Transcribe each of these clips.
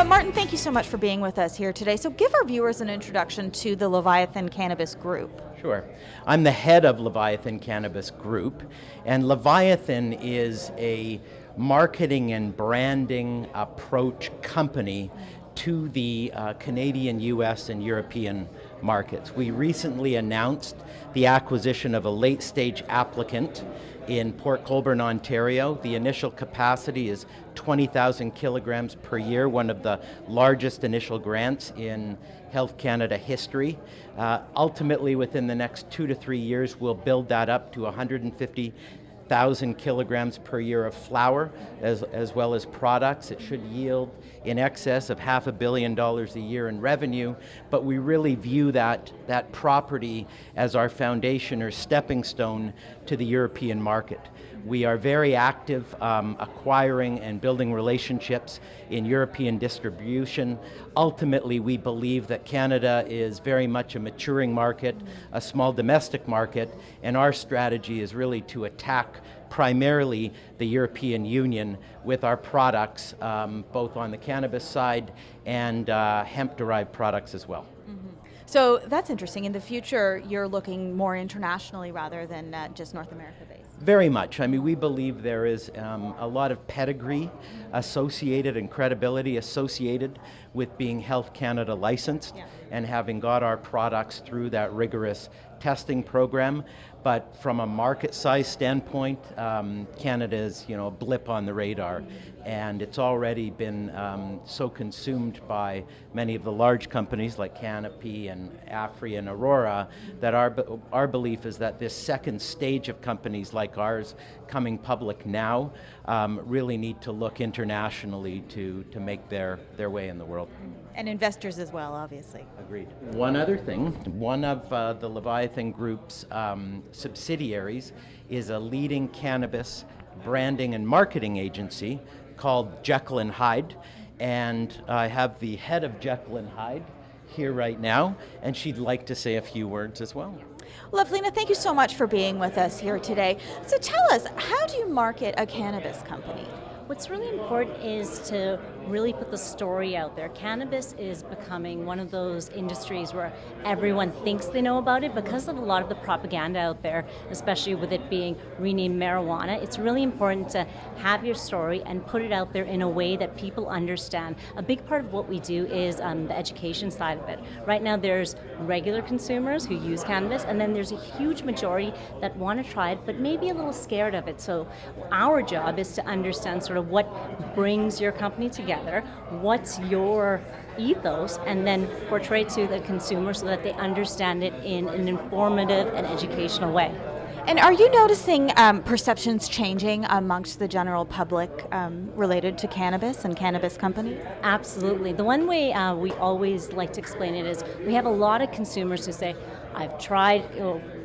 Martin, thank you so much for being with us here today. So give our viewers an introduction to the Leviathan Cannabis Group. Sure. I'm the head of Leviathan Cannabis Group, and Leviathan is a marketing and branding approach company to the Canadian, US, and European markets. We recently announced the acquisition of a late-stage applicant in Port Colborne, Ontario. The initial capacity is 20,000 kilograms per year, one of the largest initial grants in Health Canada history. Ultimately, within the next 2 to 3 years, we'll build that up to 150,000 kilograms per year of flower, as well as products. It should yield in excess of $500 million a year in revenue, but we really view that property as our foundation or stepping stone to the European market. We are very active acquiring and building relationships in European distribution. Ultimately, we believe that Canada is very much a maturing market, a small domestic market, and our strategy is really to attack primarily the European Union with our products, both on the cannabis side and hemp-derived products as well. Mm-hmm. So that's interesting. In the future, you're looking more internationally rather than just North America based. Very much. I mean, we believe there is a lot of pedigree associated and credibility associated with being Health Canada licensed and having got our products through that rigorous testing program. But from a market size standpoint, Canada is, a blip on the radar, and it's already been so consumed by many of the large companies like Canopy and Afri and Aurora that our belief is that this second stage of companies like ours coming public now really need to look internationally to make their way in the world. And investors as well, obviously. Agreed. One other thing, one of the Leviathan Group's subsidiaries is a leading cannabis branding and marketing agency called Jekyll & Hyde, and I have the head of Jekyll & Hyde here right now, and she'd like to say a few words as well. Lovelina, thank you so much for being with us here today. So tell us, how do you market a cannabis company? What's really important is to really put the story out there. Cannabis is becoming one of those industries where everyone thinks they know about it because of a lot of the propaganda out there, especially with it being renamed marijuana. It's really important to have your story and put it out there in a way that people understand. A big part of what we do is the education side of it. Right now there's regular consumers who use cannabis, and then there's a huge majority that want to try it but maybe a little scared of it. So our job is to understand sort of what brings your company together, what's your ethos, and then portray to the consumer so that they understand it in an informative and educational way. And are you noticing perceptions changing amongst the general public related to cannabis and cannabis companies? Absolutely. The one way we always like to explain it is we have a lot of consumers who say, I've tried,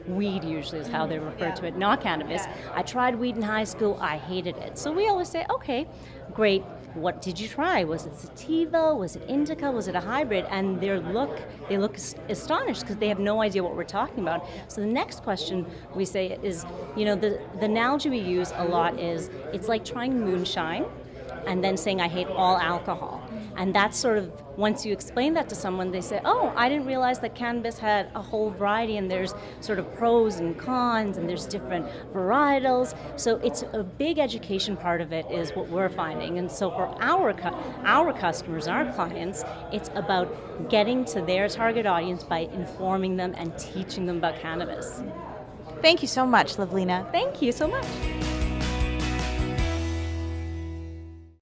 weed usually is how they refer to it, not cannabis. I tried weed in high school, I hated it. So we always say, okay, great. What did you try? Was it sativa? Was it indica? Was it a hybrid? And they look astonished because they have no idea what we're talking about. So the next question we say is, the analogy we use a lot is, it's like trying moonshine and then saying I hate all alcohol. And that's sort of, once you explain that to someone, they say, oh, I didn't realize that cannabis had a whole variety, and there's sort of pros and cons, and there's different varietals. So it's a big education part of it is what we're finding. And so for our customers, our clients, it's about getting to their target audience by informing them and teaching them about cannabis. Thank you so much, Lovelina. Thank you so much.